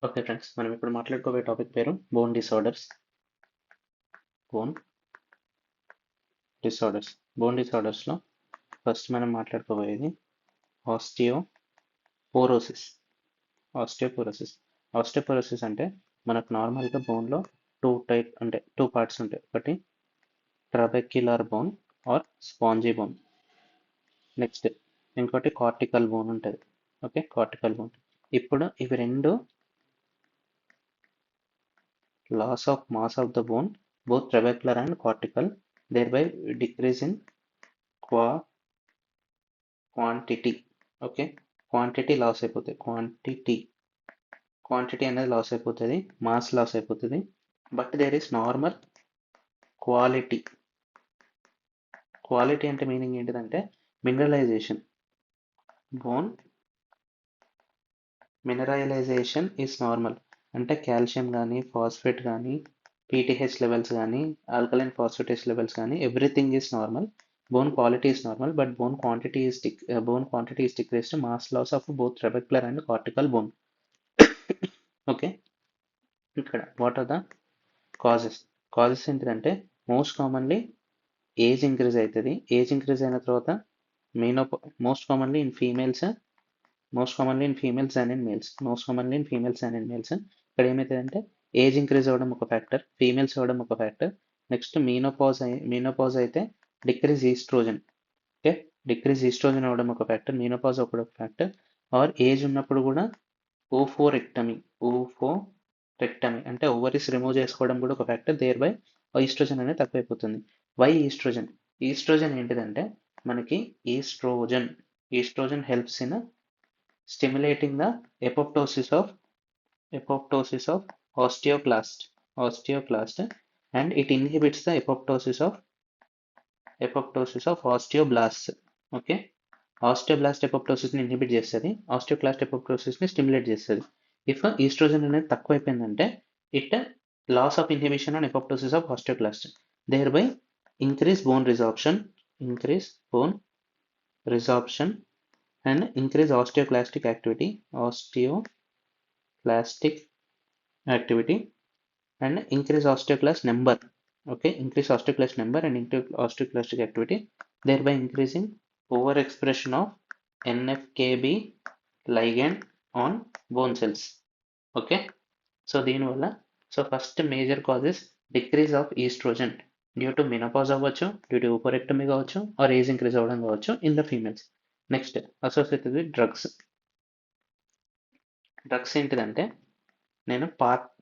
Okay friends, మనం ఇప్పుడు మాట్లాడుకోబోయే టాపిక్ పేరు bone disorders. Bone disorders bone డిసార్డర్స్లో ఫస్ట్ మనం మాట్లాడుకోబోయేది ఆస్టియోపోరోసిస్. ఆస్టియోపోరోసిస్ ఆస్టియోపోరోసిస్ అంటే మనకు నార్మల్గా బోన్లో టూ పార్ట్స్ ఉంటాయి. ఒకటి trabecular bone or spongy bone. Next ఇంకోటి కార్టికల్ బోన్ ఉంటుంది. Okay, cortical bone. ఇప్పుడు ఇవి రెండు loss of mass of the bone, both trabecular and cortical, thereby decrease in qua- quantity. Okay, quantity loss అయిపోతుంది. Quantity అనేది loss అయిపోతుంది, mass loss అయిపోతుంది. But there is normal quality. Quality అంటే meaning ఏంటిదంటే mineralisation. Bone mineralisation is normal. అంటే calcium కానీ, phosphate కానీ, P T H levels కానీ, ఆల్కలైన్ ఫాస్ఫేటేస్ లెవెల్స్ కానీ, everything is normal. Bone quality is normal, but bone quantity is decreased. Mass loss of both trabecular and cortical bone. Okay, ఇక్కడ what are the causes ఏంటిదంటే most commonly age increase అవుతుంది. Age increase అయిన తర్వాత most commonly in females and in males. ఇక్కడ ఏమవుతుందంటే age increase అవ్వడం ఒక factor, females అవ్వడం ఒక ఫ్యాక్టర్. నెక్స్ట్ మీనోపాజ్ అయితే decrease oestrogen. Okay, decrease oestrogen అవ్వడం ఒక ఫ్యాక్టర్, మీనోపాజ్ ఒక ఫ్యాక్టర్. ఆర్ ఏజ్ ఉన్నప్పుడు కూడా ఓఫోరెక్టమీ అంటే ఓవరీస్ రిమూవ్ చేసుకోవడం కూడా ఒక ఫ్యాక్టర్. దేర్ బై ఈస్ట్రోజన్ అనేది తక్కువైపోతుంది. వై ఈస్ట్రోజన్ ఏంటిదంటే మనకి oestrogen helps in stimulating the apoptosis of osteoclast, and it inhibits the apoptosis of osteoblasts. Okay, osteoblast apoptosis ని ఇన్హిబిట్ చేస్తుంది, ఆస్టియోక్లాస్ట్ ఎపోప్టోసిస్ ని స్టిమ్యులేట్ చేస్తుంది. ఇఫ్ ఈస్ట్రోజన్ అనేది తక్కువైపోయిందంటే it loss of inhibition and apoptosis of osteoclast, thereby increase bone resorption and increase osteoclastic activity and increase osteoclast number. Okay, increase osteoclast number and increase osteoclastic activity, thereby increasing overexpression of NFKB ligand on bone cells. Okay, so దీనివల్ల first major causes decrease of oestrogen due to menopause అవ్వచ్చు, due to oophorectomy కావచ్చు, or age increase అవ్వడం కావచ్చు in the females. Next associated with drugs ఏంటిదంటే నేను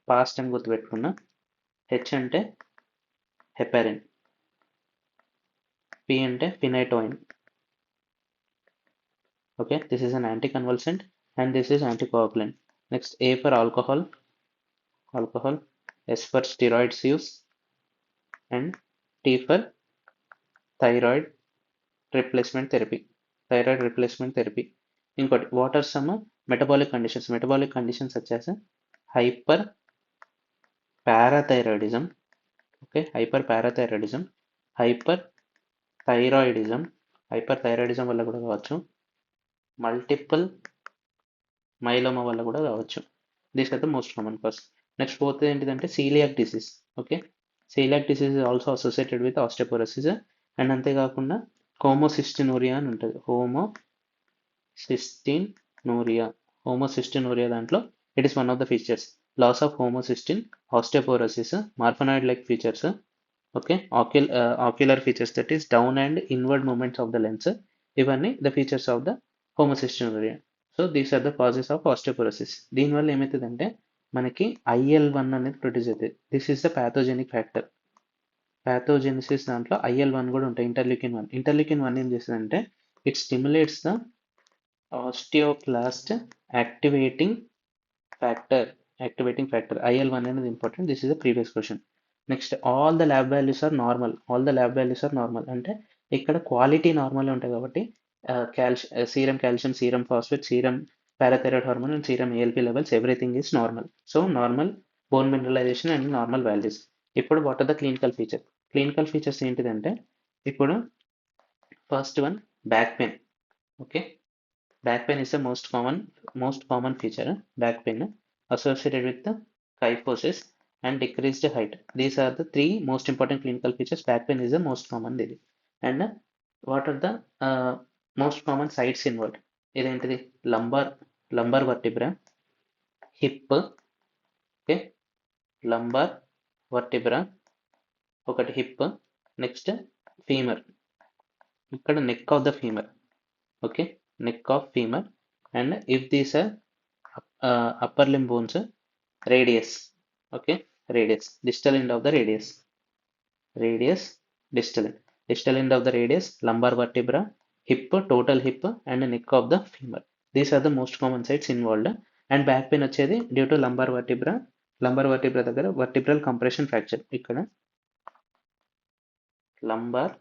past time గుర్తుపెట్టుకున్నా. H అంటే heparin, P అంటే phenytoin. Okay, this is an anticonvulsant and this is anticoagulant. Next A for alcohol, S for steroids use, and T for thyroid replacement therapy. ఇంకోటి what are some metabolic conditions వచ్చేసి hyperparathyroidism. Okay, hyperthyroidism వల్ల కూడా కావచ్చు, multiple myeloma వల్ల కూడా కావచ్చు. This are the most common cause. Next fourth ఏంటిదంటే celiac disease. Okay, celiac disease is also associated with osteoporosis. And అంతేకాకుండా homocystinuria అని ఉంటుంది. హోమోసిస్టినూరియా దాంట్లో it is one of the features. Loss of homocystine, osteoporosis, marfanoid like features. Okay, ocular features, that is down and inward movements of the lens. ఇవన్నీ the features of the హోమోసిస్టినూరియా. So these are the causes of osteoporosis. దీనివల్ల ఏమవుతుందంటే మనకి IL-1 అనేది produce అవుతుంది. This is the pathogenic factor. Pathogenesis దాంట్లో IL-1 కూడా ఉంటాయి. Interleukin 1 ఏం చేస్తుందంటే it stimulates the osteoclast activating factor. IL-1 అనేది important. This is the previous question. Next all the lab values are normal. అంటే ఇక్కడ క్వాలిటీ నార్మల్ ఉంటాయి కాబట్టి serum calcium, serum phosphate, serum parathyroid hormone and serum ALP levels, everything is normal. So normal bone mineralisation and normal values. ఇప్పుడు what are the clinical features ఏంటిదంటే ఇప్పుడు first one back pain. Okay, back pain is the most common feature. Back pain associated with the kyphosis and decreased height. These are the three most important clinical features. Back pain is the most common. And what are the most common sites involved? ఇదేంటిది lumbar vertebra, hip, okay, lumbar vertebra, ఒకటి hip, next femur, ఇక్కడ neck of the femur, okay, neck of femur. And if these are upper limb bones, radius, okay, radius, distal end of the radius, distal end of the radius, lumbar vertebra, hip, total hip, and neck of the femur. These are the most common sites involved. And back pain వచ్చేది due to lumbar vertebra దగ్గర vertebral compression fracture. ఇక్కడ lumbar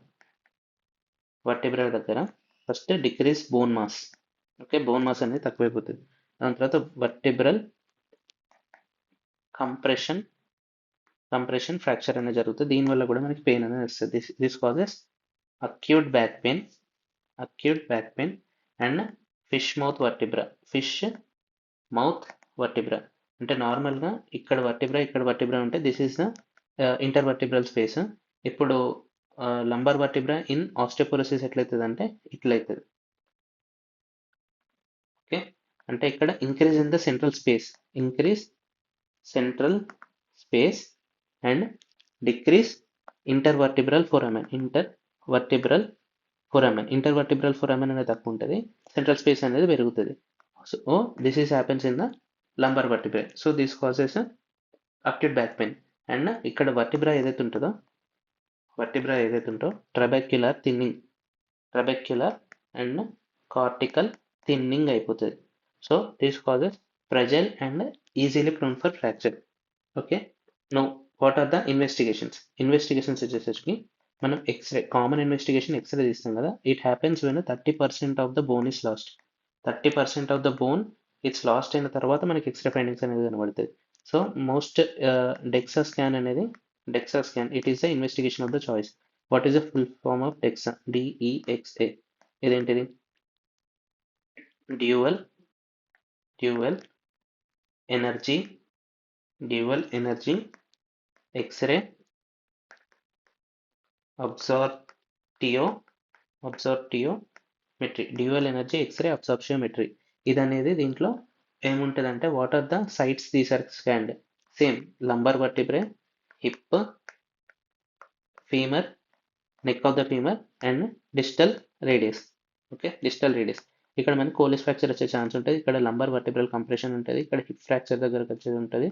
vertebra దగ్గర first decrease bone mass, okay, bone mass అనేది తక్కువైపోతుంది. దాని తర్వాత vertebral compression fracture అనేది జరుగుతుంది. దీనివల్ల కూడా మనకి పెయిన్ అనేది వస్తుంది. This causes acute back pain and fish mouth vertebra. అంటే నార్మల్గా ఇక్కడ వర్టిబ్రా ఉంటే this is the intervertebral space. ఇప్పుడు లంబార్ వర్టిబ్రా ఇన్ ఆస్టియోపోరోసిస్ ఎట్లయితుంది అంటే ఇట్లయితుంది, ఓకే. అంటే ఇక్కడ increase in the central space and decrease intervertebral foramen అనేది తక్కువ ఉంటుంది, సెంట్రల్ స్పేస్ అనేది పెరుగుతుంది. So this is happens in the lumbar vertebra. So this causes acute back pain. And ఇక్కడ వర్టిబ్రా ఏదైతే ఉంటుందో ట్రబెక్యులర్ అండ్ కార్టికల్ థిన్నింగ్ అయిపోతుంది. So this causes fragile and easily prone for fracture, okay. No what are the investigations వచ్చేసరికి మనం common investigation x-ray తీస్తాం కదా. It happens when 30% of the bone is lost. 30% of the bone it's lost అయిన తర్వాత మనకి x-ray findings అనేది కనబడుతుంది. So most DEXA scan it is the investigation of the choice. What is the full form of DEXA? DEXA. ఇదేంటిది? Dual energy X ray absorptiometry. Dual energy X ray absorptiometry. ఇది అనేది దీంట్లో ఏముంటుందంటే what are the sites these are scanned? Same lumbar vertebrae, hip, femur, neck of the femur and distal radius, okay, distal radius. ఇక్కడ మనకి కోలిస్ fracture వచ్చే chance ఉంటుంది. ఇక్కడ lumbar vertebral compression ఉంటుంది. ఇక్కడ హిప్ ఫ్రాక్చర్ దగ్గరకు వచ్చేది ఉంటుంది.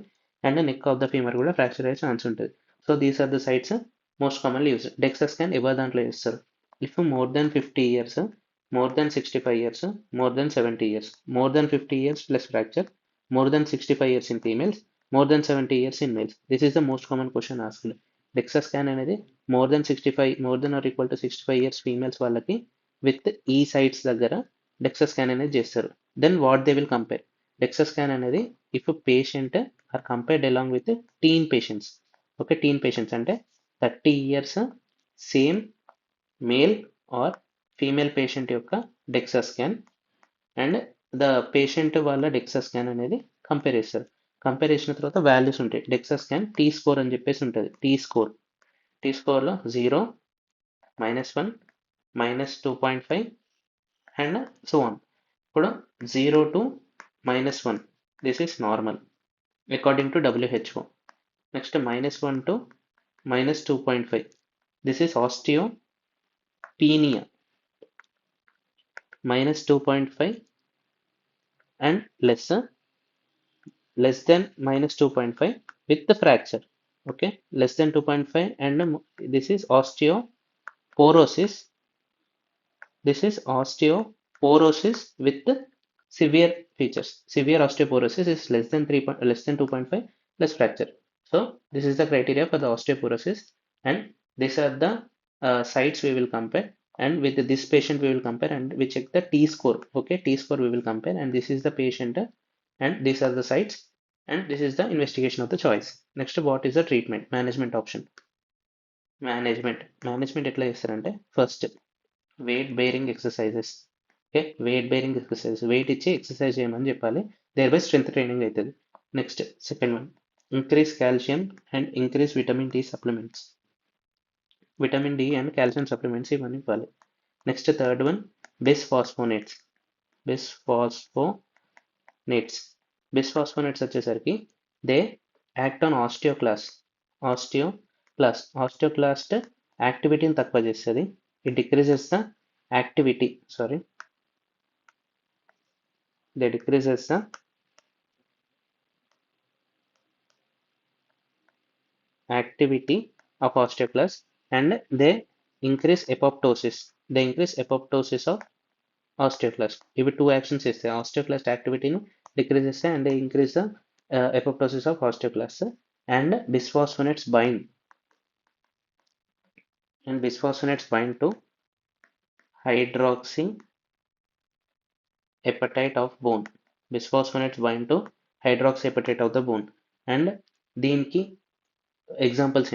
And neck of the femur కూడా ఫ్రాక్చర్ అయ్యే ఛాన్స్ ఉంటుంది. So these are the sites most commonly use. DEXA scan ఎవరి దాంట్లో చేస్తారు? If more than 50 years, more than 65 years, more than 70 years, more than 50 years plus fracture, more than 65 years in females, more than 70 years in males. This is the most common question asked. DEXA scan అనేది more then are equal to 65 years females వాళ్ళకి with ఈ sites దగ్గర DEXA scan అనేది చేస్తారు. Then what they will compare? DEXA scan అనేది if patient are compared along with teen patients, okay, teen patients అంటే 30 years same male or female patient యొక్క DEXA scan and the patient వాళ్ళ DEXA scan అనేది compare చేస్తారు. Compare చేసిన తర్వాత values ఉంటాయి. DEXA scan tea score అని చెప్పేసి ఉంటుంది. టీ స్కోర్లో 0, -1, -2.5 అండ్ సో ఆన్. ఇప్పుడు 0 to -1 this is normal according to WHO. Next -1 to -2.5 this is osteopenia. -2.5 and less than -2.5 with the fracture, okay, less than 2.5 and this is osteoporosis. This is osteoporosis with the severe features. Severe osteoporosis is less than 2.5 plus fracture. So this is the criteria for the osteoporosis, and these are the sites we will compare, and with this patient we will compare and we check the T score, okay, T score we will compare, and this is the patient and these are the sites and this is the investigation of the choice. Next, what is the treatment management option? Management ఎట్లా చేస్తారంటే first weight bearing exercises, okay, weight bearing exercise, weight ఇచ్చి exercise చేయమని చెప్పాలి. Thereby strength training అవుతుంది. Next second one, increase calcium and increase vitamin D supplements. Vitamin D and calcium supplements ఇవన్నీ ఇవ్వాలి. Next third one, bisphosphonates. Bisphosphonates bisphosphonates వచ్చేసరికి they act on osteoclast యాక్టివిటీని తక్కువ చేస్తుంది. It decreases the activity sorry they decreases the activity of osteoclast and they increase apoptosis. Of osteoclast. ఇవి two actions ఇస్తాయి. ఆస్టియోక్లాస్ట్ యాక్టివిటీని decrease చేస్తాయి and increase the apoptosis of osteoclast. And bisphosphonates bind to hydroxyapatite of bone. Bisphosphonates bind to hydroxyapatite of the bone. And దీనికి examples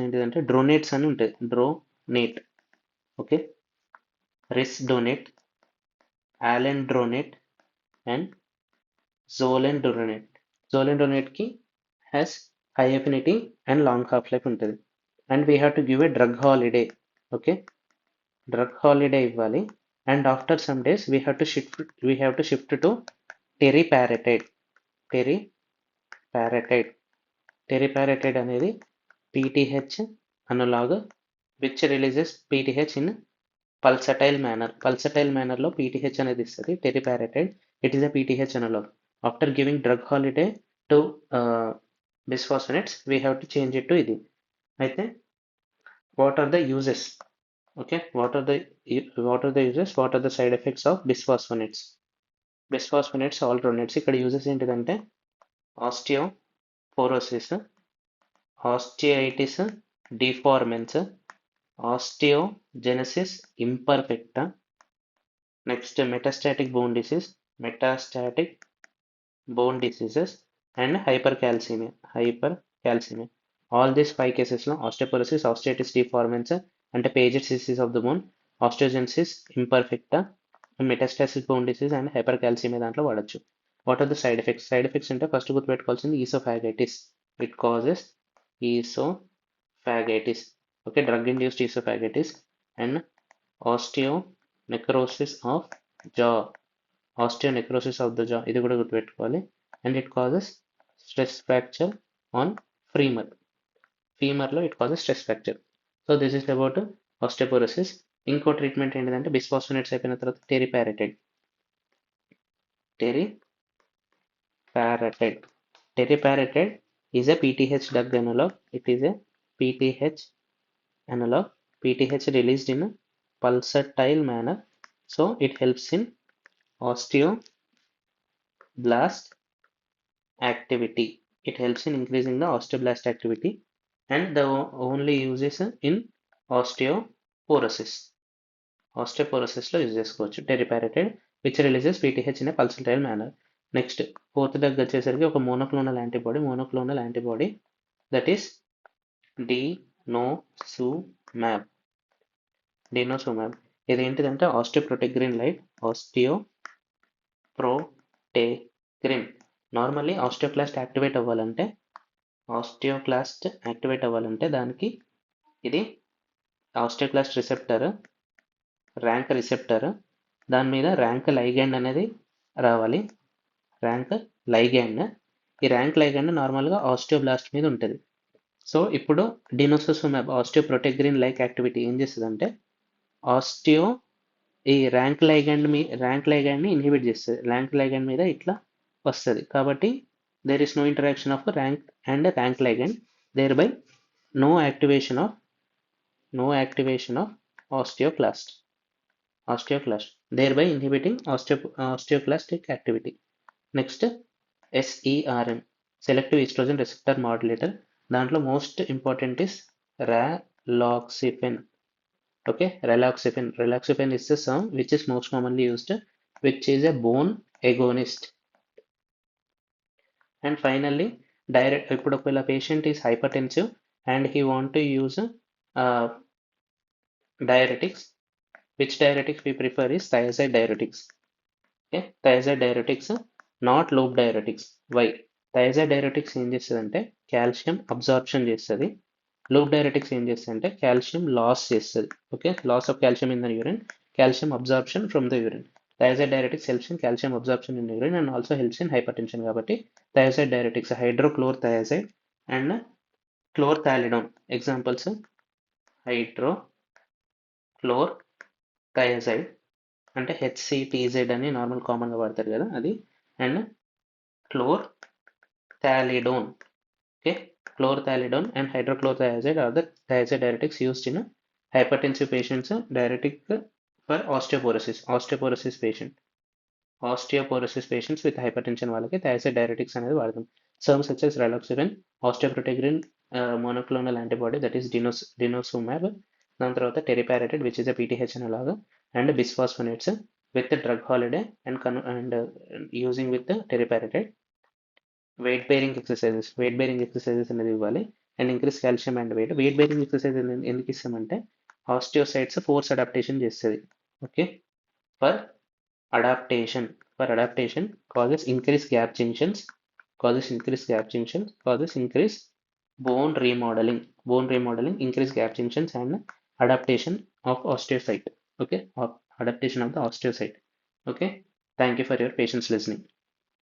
ఏంటిదంటే dronates అని ఉంటాయి. Dronate, okay, risedronate, alendronate and zoledronate. జోలెండ్రోనేట్కి has high affinity and long half life ఉంటుంది. And we have to give a drug holiday, okay, drug holiday ఇవ్వాలి. And after some days we have to shift to teriparatide. Teriparatide అనేది PTH analogue which releases PTH in pulsatile మేనర్లో PTH అనేది ఇస్తుంది. Teriparatide, it is a PTH analogue. After giving drug holiday to bisphosphonates we have to change it to ఇది. అయితే what are the uses, okay, what are the side effects of bisphosphonates all dronates. ఇక్కడ uses ఏంటిదంటే osteoporosis, osteitis deformans, osteogenesis imperfecta, next metastatic bone diseases and hypercalcaemia. All these 5 కేసెస్లో osteoporosis, osteitis deformans అంటే Paget disease of the bone, osteogenesis imperfecta, metastatic bone disease and hypercalcaemia దాంట్లో వాడచ్చు. What are the side effects అంటే first గుర్తుపెట్టుకోవాల్సింది oesophagitis. It causes oesophagitis, okay, drug induced oesophagitis. And osteonecrosis of the jaw, ఇది కూడా గుర్తుపెట్టుకోవాలి. And it causes stress fracture on ఫీమర్లో it causes stress fracture. So this is about osteoporosis. ఇంకో treatment ఏంటిదంటే bisphosphonates అయిపోయిన తర్వాత teriparatide is a PTH drug analog. It is a PTH analog. PTH released in a pulsatile manner. So it helps in osteoblast activity. It helps in increasing the osteoblast activity. And the only use is in osteoporosis. Osteoporosis లో use చేసుకోవచ్చు teriparatide which releases PTH in a pulsatile manner. Next fourth drug వచ్చేసరికి ఒక monoclonal antibody that is డినోసుమాబ్. ఇది ఏంటిదంటే ఆస్టియోప్రోటెగ్రిన్. Normally ఆస్టియోక్లాస్ట్ activate అవ్వాలంటే దానికి ఇది ఆస్టియోక్లాస్ట్ rank receptor, దాని మీద ర్యాంక్ లైగండ్ అనేది రావాలి. ఈ ర్యాంక్ లైగండ్ నార్మల్గా ఆస్టియోబ్లాస్ట్ మీద ఉంటుంది. సో ఇప్పుడు డినోసోసుమాబ్ ఆస్టియోప్రోటెగ్రిన్ లైక్ యాక్టివిటీ ఏం చేస్తుందంటే ఈ ర్యాంక్ లైగండ్ని ఇన్హిబిట్ చేస్తుంది. ర్యాంక్ లైగండ్ మీద ఇట్లా వస్తుంది. కాబట్టి there is no interaction of RANK ligand, thereby no activation of osteoclast, thereby inhibiting osteoclastic activity. Next, SERM, selective estrogen receptor modulator. దాంట్లో most important is raloxifene. Okay, raloxifene is the term which is most commonly used, which is a bone agonist. And finally, ఇప్పుడు ఒకవేళ patient is hypertensive and he want to use diuretics. Which diuretics we prefer is thiazide diuretics. Okay, thiazide diuretics, not loop diuretics. Why? Thiazide diuretics ఏం చేస్తుంది అంటే calcium absorption చేస్తుంది. Loop diuretics ఏం చేస్తుంది అంటే calcium loss చేస్తుంది. Okay, loss of calcium in the urine, calcium absorption from the urine. Thiazide diuretics helps in calcium absorption in urine and also helps in hypertension కాబట్టి thiazide diuretics hydrochlorothiazide and chlorthalidone examples hydrochlorothiazide అంటే HCTZ అని normal కామన్గా వాడతారు కదా అది, and chlorthalidone. Okay, chlorthalidone and hydrochlorothiazide are the thiazide diuretics used in hypertensive patients, diuretic for osteoporosis patients with hypertension వాళ్ళకి thiazide diuretics అనేది వాడతాం. Terms such as raloxifene, osteoprotegrin monoclonal antibody that is denosumab, దాని తర్వాత teriparatide which is a PTH analog, and bisphosphonates with the drug holiday and using with the teriparatide. Wait bearing exercises అనేది ఇవ్వాలి and increase calcium and wait bearing exercise ఎందుకు ఇస్తామంటే osteocytes force adaptation చేస్తుంది. Okay, for adaptation causes increased gap junctions, causes increase bone remodeling, increase gap junctions and adaptation of osteocyte. Okay, or adaptation of the osteocyte. Okay, thank you for your patience listening.